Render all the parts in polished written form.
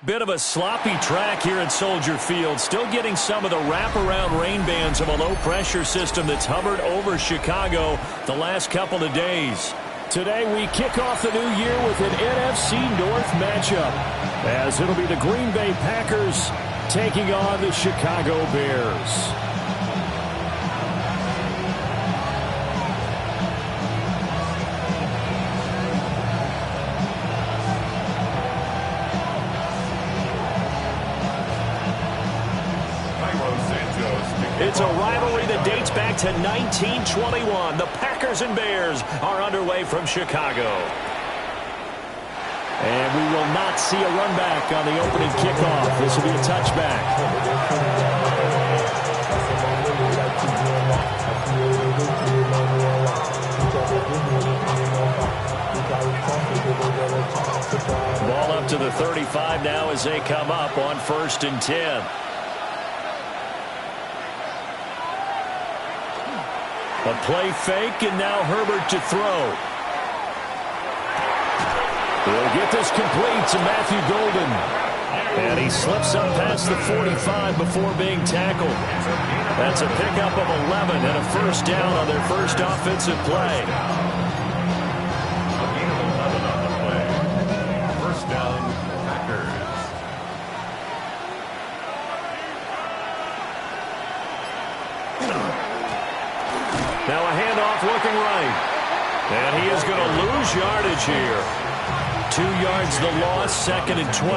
Bit of a sloppy track here at Soldier Field. Still getting some of the wraparound rain bands of a low-pressure system that's hovered over Chicago the last couple of days. Today we kick off the new year with an NFC North matchup, as it'll be the Green Bay Packers taking on the Chicago Bears. It's a rivalry that dates back to 1921. The Packers and Bears are underway from Chicago. And we will not see a run back on the opening kickoff. This will be a touchback. Ball up to the 35 now as they come up on 1st and 10. A play fake, and now Herbert to throw. He'll get this complete to Matthew Golden. And he slips up past the 45 before being tackled. That's a pickup of 11 and a first down on their first offensive play. First down, Packers. Now a handoff looking right. And he is going to lose yardage here. 2 yards the loss, 2nd and 12.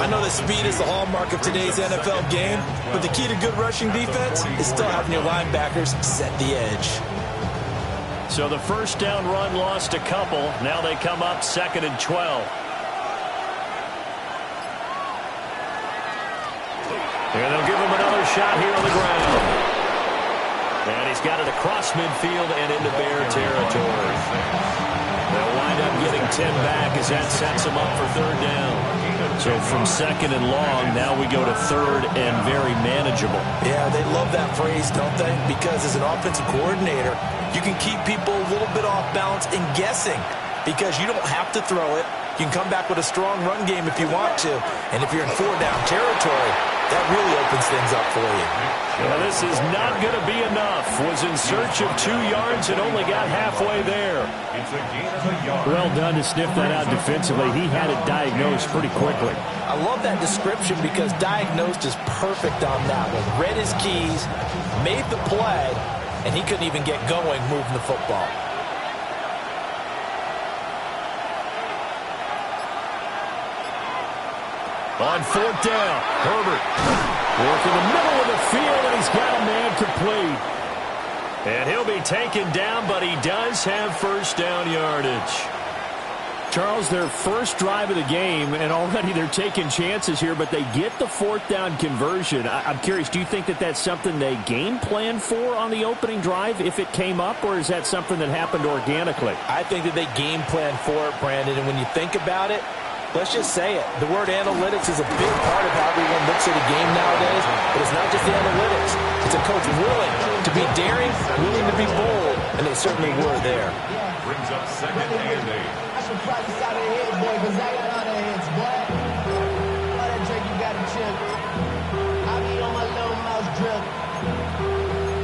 I know that speed is the hallmark of today's NFL game, but the key to good rushing defense is still having your linebackers set the edge. So the first down run lost a couple. Now they come up 2nd and 12. And they'll give him another shot here on the ground. And he's got it across midfield and into Bear territory. They'll wind up getting 10 back as that sets them up for 3rd down. So from 2nd and long, now we go to 3rd and very manageable. Yeah, they love that phrase, don't they? Because as an offensive coordinator, you can keep people a little bit off balance and guessing because you don't have to throw it. You can come back with a strong run game if you want to. And if you're in 4-down territory, that really opens things up for you. Well, this is not going to be enough. Was in search of 2 yards and only got halfway there. Well done to sniff that out defensively. He had it diagnosed pretty quickly. I love that description because diagnosed is perfect on that one. Read his keys, made the play, and he couldn't even get going moving the football. On 4th down, Herbert working the middle of the field, and he's got a man complete. And he'll be taken down, but he does have first down yardage. Charles, their first drive of the game, and already they're taking chances here, but they get the fourth down conversion. I'm curious, do you think that that's something they game plan for on the opening drive if it came up, or is that something that happened organically? I think that they game plan for it, Brandon, and when you think about it, let's just say it. The word analytics is a big part of how everyone looks at a game nowadays, but it's not just the analytics. It's a coach willing to be daring, willing to be bold, and they certainly were there. Brings up 2nd and 8. Practice out of the head, boy, because I got all the heads, boy. All that drink you got to chill. I be on my little mouse drip.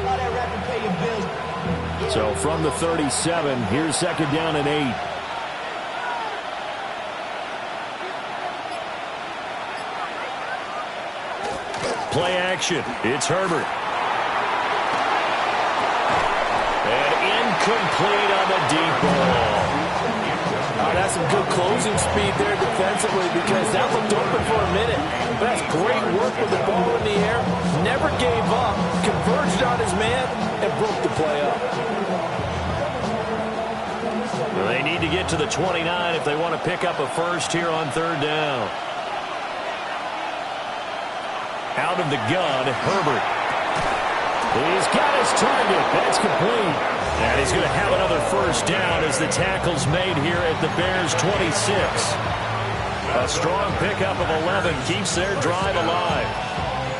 All that rapping, pay your bills. So from the 37, here's 2nd down and 8. Play action. It's Herbert. And incomplete on the deep ball. That's some good closing speed there defensively because that looked open for a minute. But that's great work with the ball in the air. Never gave up. Converged on his man and broke the play up. Well, they need to get to the 29 if they want to pick up a first here on 3rd down. Out of the gun, Herbert. He's got his target. That's complete. And he's going to have another first down as the tackle's made here at the Bears' 26. A strong pickup of 11 keeps their drive alive.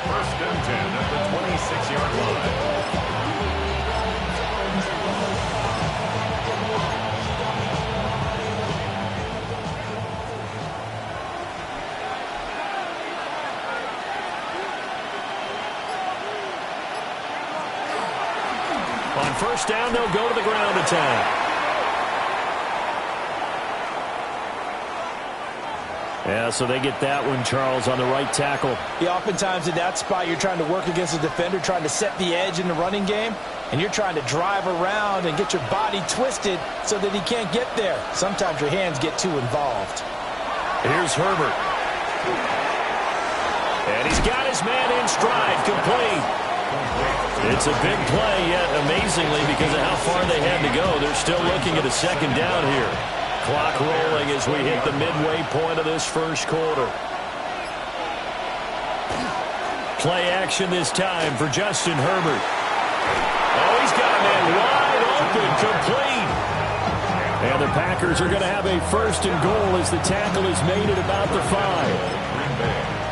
1st and 10 at the 26-yard line. On 1st down, they'll go to the ground attack. Yeah, so they get that one, Charles, on the right tackle. Yeah, oftentimes in that spot, you're trying to work against a defender, trying to set the edge in the running game, and you're trying to drive around and get your body twisted so that he can't get there. Sometimes your hands get too involved. Here's Herbert. And he's got his man in stride, complete. It's a big play, yet amazingly, because of how far they had to go, they're still looking at a 2nd down here. Clock rolling as we hit the midway point of this first quarter. Play action this time for Justin Herbert. Oh, he's got a man wide open, complete. And the Packers are going to have a 1st and goal as the tackle is made at about the 5.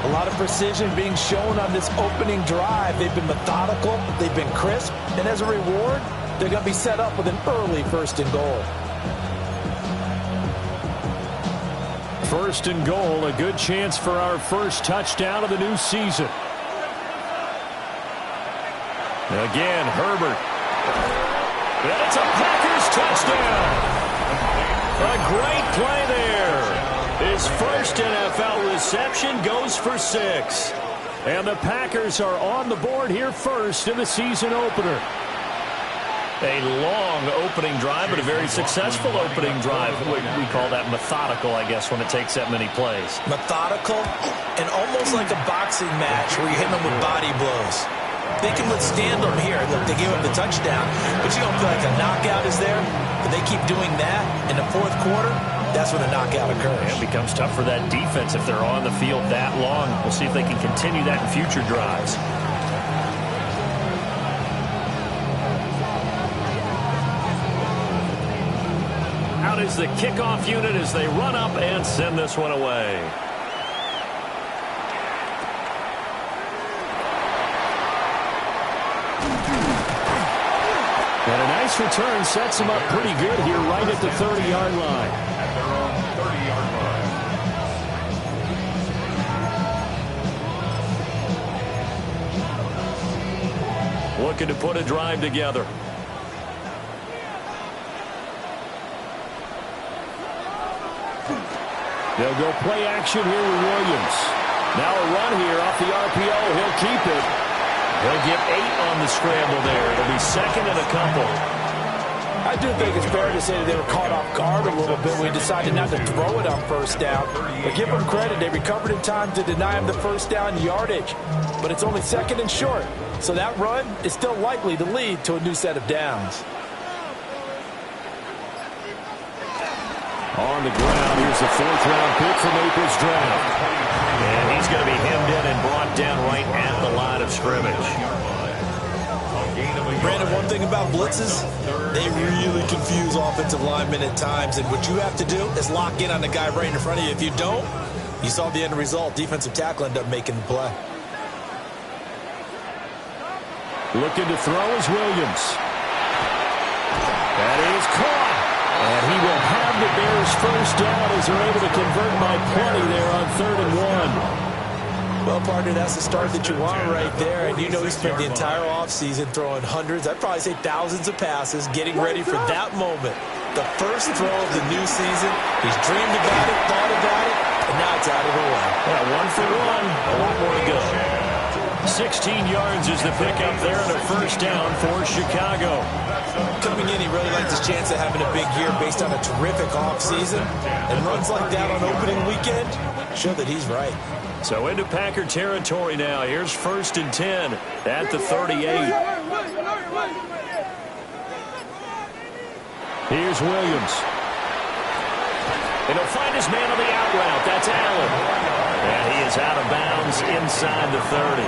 A lot of precision being shown on this opening drive. They've been methodical, they've been crisp, and as a reward, they're going to be set up with an early 1st and goal. 1st and goal, a good chance for our first touchdown of the new season. Again, Herbert. And it's a Packers touchdown. A great play there. His first NFL reception goes for 6. And the Packers are on the board here first in the season opener. A long opening drive, but a very successful opening drive. We call that methodical, I guess, when it takes that many plays. Methodical and almost like a boxing match where you're hitting them with body blows. They can withstand them here. Look, they gave up the touchdown, but you don't feel like a knockout is there. But they keep doing that in the 4th quarter. That's when the knockout occurs. It becomes tough for that defense if they're on the field that long. We'll see if they can continue that in future drives. Out is the kickoff unit as they run up and send this one away. And a nice return sets them up pretty good here right at the 30-yard line. At their own 30-yard line. Looking to put a drive together. They'll go play action here with Williams. Now a run here off the RPO. He'll keep it. He'll get 8 on the scramble there. It'll be 2nd and a couple. I do think it's fair to say that they were caught off guard a little bit when we decided not to throw it on 1st down. But give them credit. They recovered in time to deny him the 1st down yardage. But it's only 2nd and short. So that run is still likely to lead to a new set of downs. On the ground, here's the 4th-round pick from April's draft. And he's going to be hemmed in and brought down right at the line of scrimmage. Brandon, one thing about blitzes, they really confuse offensive linemen at times, and what you have to do is lock in on the guy right in front of you. If you don't, you saw the end result. Defensive tackle ended up making the play. Looking to throw is Williams. That is caught. And he will have the Bears first down as they're able to convert by plenty there on 3rd and 1. Well, partner, that's the start that you want right there. And you know he spent the entire offseason throwing hundreds, I'd probably say thousands of passes, getting ready for that moment. The first throw of the new season. He's dreamed about it, thought about it, and now it's out of the way. Yeah, 1 for 1. A lot more to go. 16 yards is the pickup there and a first down for Chicago. Coming in, he really likes his chance of having a big year based on a terrific offseason. And runs like that on opening weekend show that he's right. So into Packer territory now. Here's 1st and 10 at the 38. Here's Williams. And he'll find his man on the out route. That's Allen. And he is out of bounds inside the 30.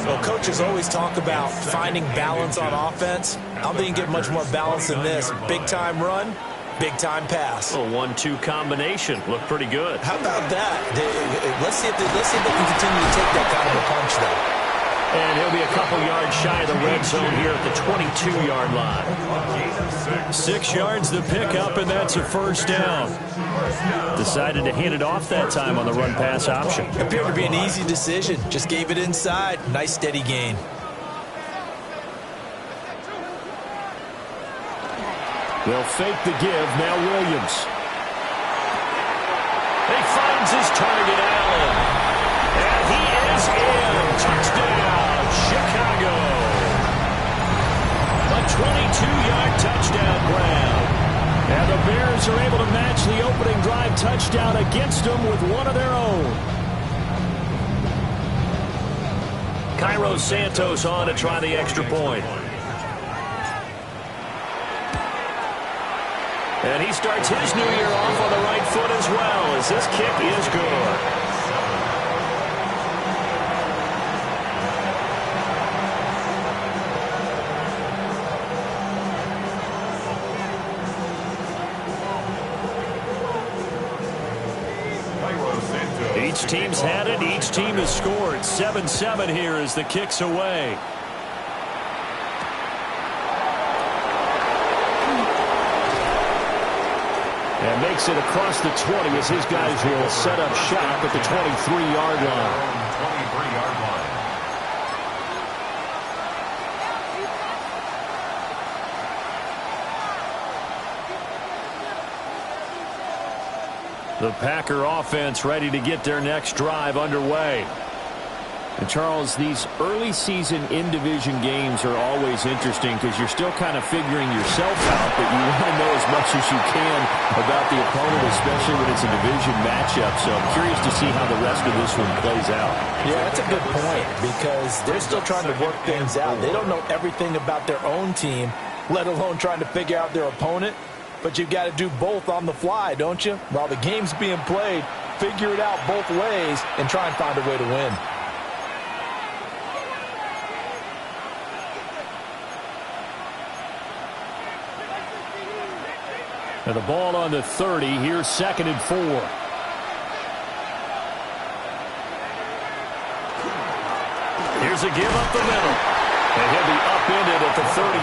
Well, coaches always talk about finding balance on offense. I don't think you get much more balance than this. Big-time run, big-time pass. A 1-2 combination. Looked pretty good. How about that? Let's see if they can continue to take that kind of a punch, though. And he'll be a couple yards shy of the red zone here at the 22-yard line. 6 yards the pickup, and that's a first down. Decided to hand it off that time on the run-pass option. Appeared to be an easy decision. Just gave it inside. Nice, steady gain. They'll fake the give. Now Williams. He finds his target, Allen. And he is in. Touchdown, Chicago. A 22-yard touchdown grab. And the Bears are able to match the opening drive touchdown against them with one of their own. Cairo Santos on to try the extra point. And he starts his new year off on the right foot as well, as this kick is good. Each team's had it. Each team has scored. 7-7 here as the kick's away. And makes it across the 20 as his guys will set up shop at the 23-yard line. The Packer offense ready to get their next drive underway. And Charles, these early season in-division games are always interesting because you're still kind of figuring yourself out, but you want to know as much as you can about the opponent, especially when it's a division matchup. So I'm curious to see how the rest of this one plays out. Yeah, that's a good point because they're still trying to work things out. They don't know everything about their own team, let alone trying to figure out their opponent. But you've got to do both on the fly, don't you? While the game's being played, figure it out both ways and try and find a way to win. And the ball on the 30. Here's 2nd and 4. Here's a give up the middle. And he'll be upended at the 33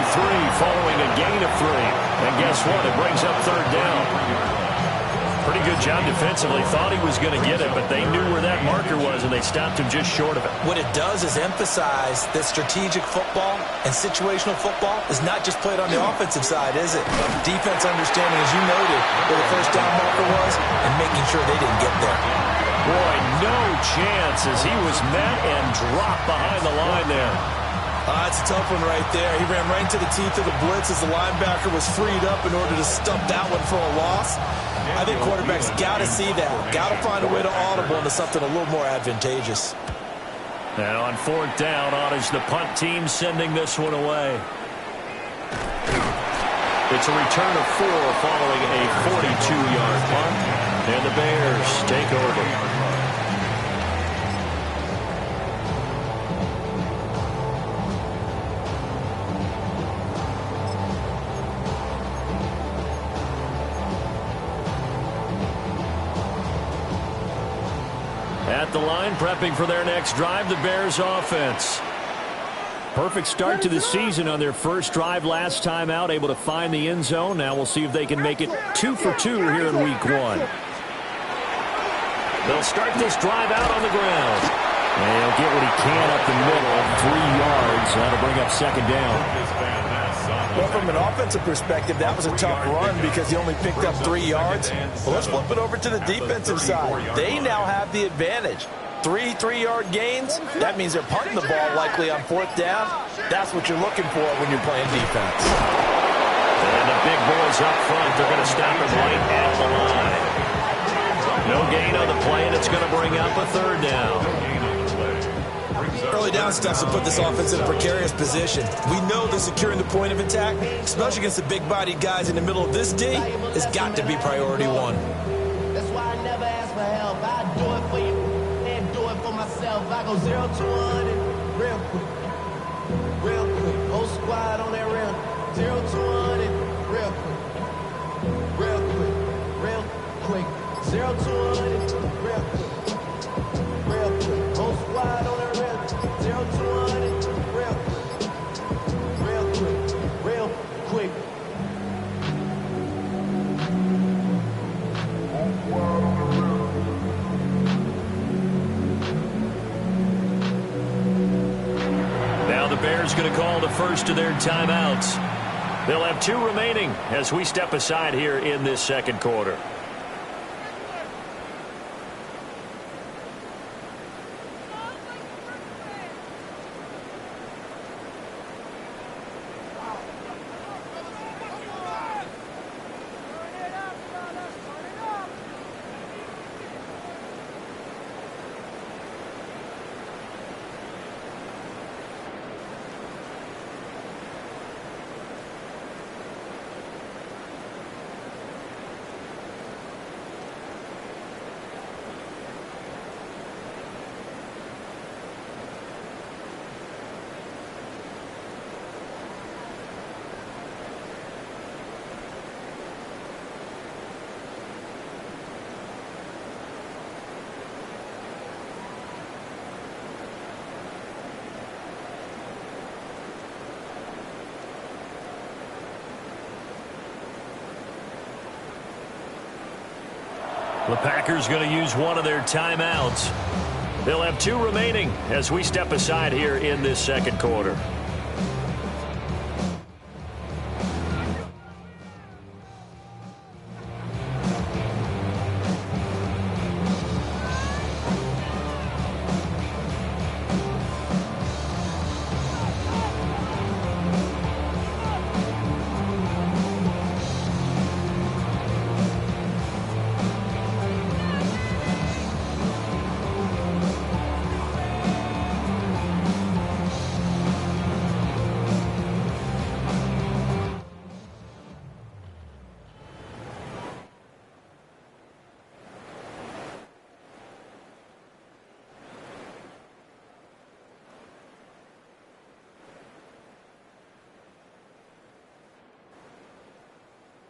following a gain of 3. And guess what? It brings up 3rd down. Pretty good job defensively. Thought he was going to get it, but they knew where that marker was, and they stopped him just short of it. What it does is emphasize that strategic football and situational football is not just played on the offensive side, is it? Defense understanding, as you noted, where the first down marker was and making sure they didn't get there. Boy, no chance as he was met and dropped behind the line there. That's a tough one right there. He ran right into the teeth of the blitz as the linebacker was freed up in order to stump that one for a loss. I think quarterbacks got to see that. Got to find a way to audible into something a little more advantageous. And on 4th down, honors the punt team sending this one away. It's a return of 4 following a 42-yard punt. And the Bears take over. At the line, prepping for their next drive, the Bears offense. Perfect start to the season on their first drive last time out, able to find the end zone. Now we'll see if they can make it 2 for 2 here in week 1. They'll start this drive out on the ground. And he'll get what he can up the middle, 3 yards. That'll bring up second down. Well, from an offensive perspective, that was a tough run because he only picked up 3 yards. Well, let's flip it over to the defensive side. They now have the advantage. 3 3-yard gains, that means they're punting the ball likely on 4th down. That's what you're looking for when you're playing defense. And the big boys up front, they're going to stop him right at the line. No gain on the play, and it's going to bring up a 3rd down. Early down steps to put this offense in a precarious position. We know that securing the point of attack, especially against the big-bodied guys in the middle of this D, has got to be priority 1. That's why I never ask for help. I do it for you and do it for myself. I go 0 to 100 real quick. Real quick. Whole squad on that real. 0 to 100 real quick. Real quick. Real quick. 0 to 100 real quick. Real quick. Whole squad on that real. 0 to 100 real quick. Real quick. Real quick. Now the Bears going to call the first of their timeouts. They'll have 2 remaining as we step aside here in this second quarter. The Packers going to use one of their timeouts. They'll have 2 remaining as we step aside here in this second quarter.